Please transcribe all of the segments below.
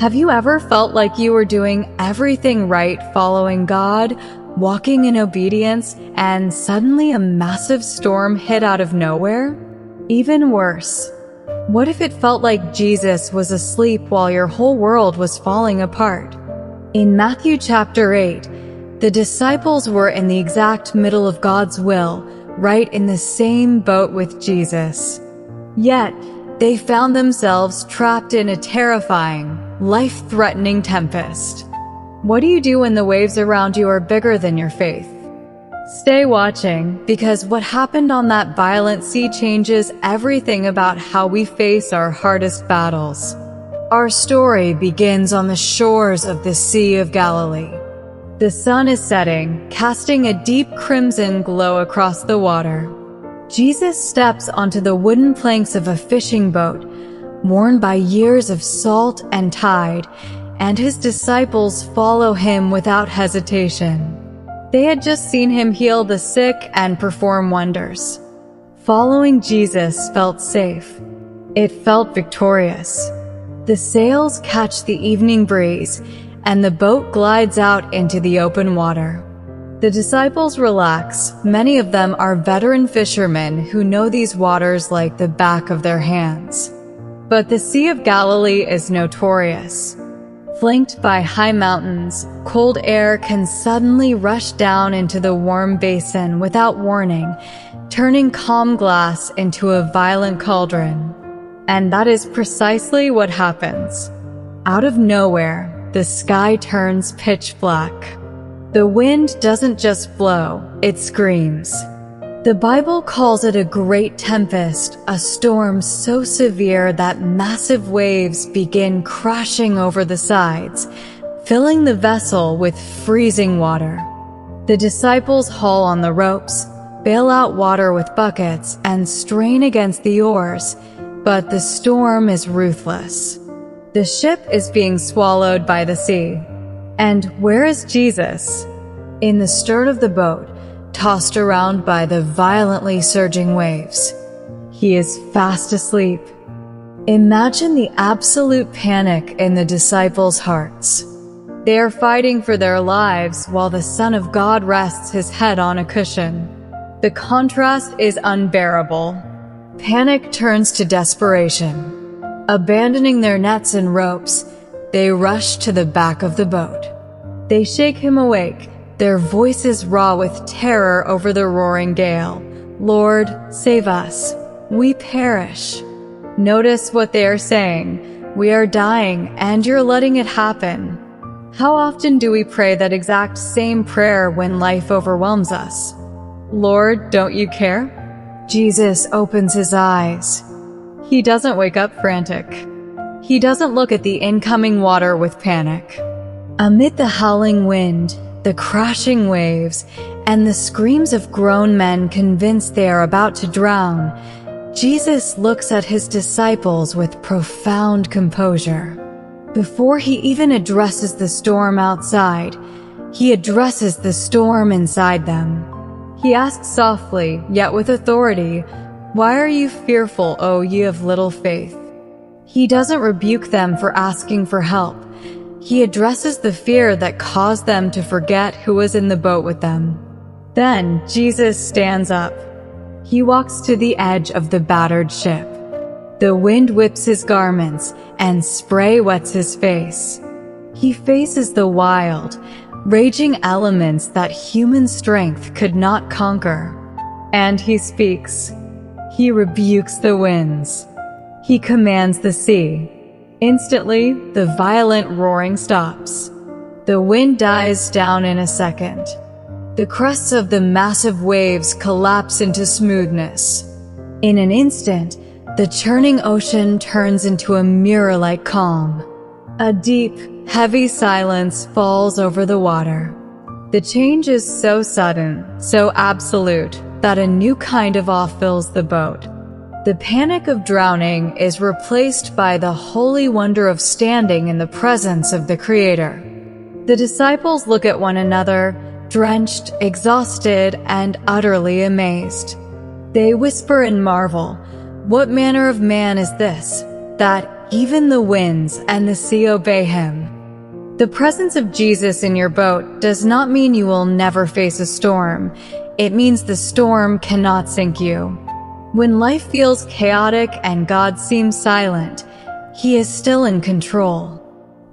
Have you ever felt like you were doing everything right, following God, walking in obedience, and suddenly a massive storm hit out of nowhere? Even worse, what if it felt like Jesus was asleep while your whole world was falling apart? In Matthew chapter 8, the disciples were in the exact middle of God's will, right in the same boat with Jesus. Yet, they found themselves trapped in a terrifying, life-threatening tempest. What do you do when the waves around you are bigger than your faith? Stay watching, because what happened on that violent sea changes everything about how we face our hardest battles. Our story begins on the shores of the Sea of Galilee. The sun is setting, casting a deep crimson glow across the water. Jesus steps onto the wooden planks of a fishing boat, worn by years of salt and tide, and his disciples follow him without hesitation. They had just seen him heal the sick and perform wonders. Following Jesus felt safe. It felt victorious. The sails catch the evening breeze, and the boat glides out into the open water. The disciples relax. Many of them are veteran fishermen who know these waters like the back of their hands. But the Sea of Galilee is notorious. Flanked by high mountains, cold air can suddenly rush down into the warm basin without warning, turning calm glass into a violent cauldron. And that is precisely what happens. Out of nowhere, the sky turns pitch black. The wind doesn't just blow, it screams. The Bible calls it a great tempest, a storm so severe that massive waves begin crashing over the sides, filling the vessel with freezing water. The disciples haul on the ropes, bail out water with buckets, and strain against the oars, but the storm is ruthless. The ship is being swallowed by the sea. And where is Jesus? In the stern of the boat, tossed around by the violently surging waves. He is fast asleep. Imagine the absolute panic in the disciples' hearts. They are fighting for their lives while the Son of God rests his head on a cushion. The contrast is unbearable. Panic turns to desperation. Abandoning their nets and ropes, they rush to the back of the boat. They shake him awake, their voices raw with terror over the roaring gale. "Lord, save us. We perish." Notice what they are saying. "We are dying, and you're letting it happen." How often do we pray that exact same prayer when life overwhelms us? "Lord, don't you care?" Jesus opens his eyes. He doesn't wake up frantic. He doesn't look at the incoming water with panic. Amid the howling wind, the crashing waves, and the screams of grown men convinced they are about to drown, Jesus looks at his disciples with profound composure. Before he even addresses the storm outside, he addresses the storm inside them. He asks softly, yet with authority, "Why are you fearful, O ye of little faith?" He doesn't rebuke them for asking for help. He addresses the fear that caused them to forget who was in the boat with them. Then Jesus stands up. He walks to the edge of the battered ship. The wind whips his garments, and spray wets his face. He faces the wild, raging elements that human strength could not conquer. And he speaks. He rebukes the winds. He commands the sea. Instantly, the violent roaring stops. The wind dies down in a second. The crests of the massive waves collapse into smoothness. In an instant, the churning ocean turns into a mirror-like calm. A deep, heavy silence falls over the water. The change is so sudden, so absolute, that a new kind of awe fills the boat. The panic of drowning is replaced by the holy wonder of standing in the presence of the Creator. The disciples look at one another, drenched, exhausted, and utterly amazed. They whisper in marvel, "What manner of man is this, that even the winds and the sea obey him. The presence of Jesus in your boat does not mean you will never face a storm. It means the storm cannot sink you. When life feels chaotic and God seems silent, He is still in control.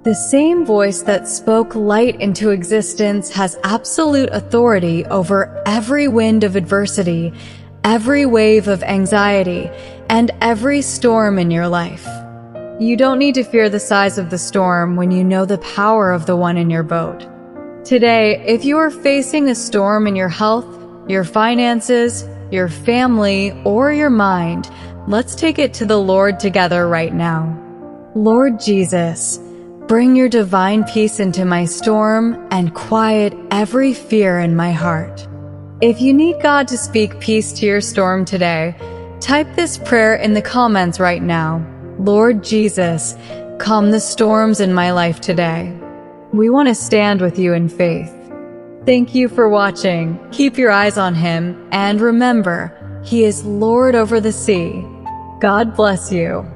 The same voice that spoke light into existence has absolute authority over every wind of adversity, every wave of anxiety, and every storm in your life. You don't need to fear the size of the storm when you know the power of the one in your boat. Today, if you are facing a storm in your health, your finances, your family, or your mind, let's take it to the Lord together right now. Lord Jesus, bring your divine peace into my storm and quiet every fear in my heart. If you need God to speak peace to your storm today, type this prayer in the comments right now. Lord Jesus, calm the storms in my life today. We want to stand with you in faith. Thank you for watching. Keep your eyes on Him, and remember, He is Lord over the sea. God bless you.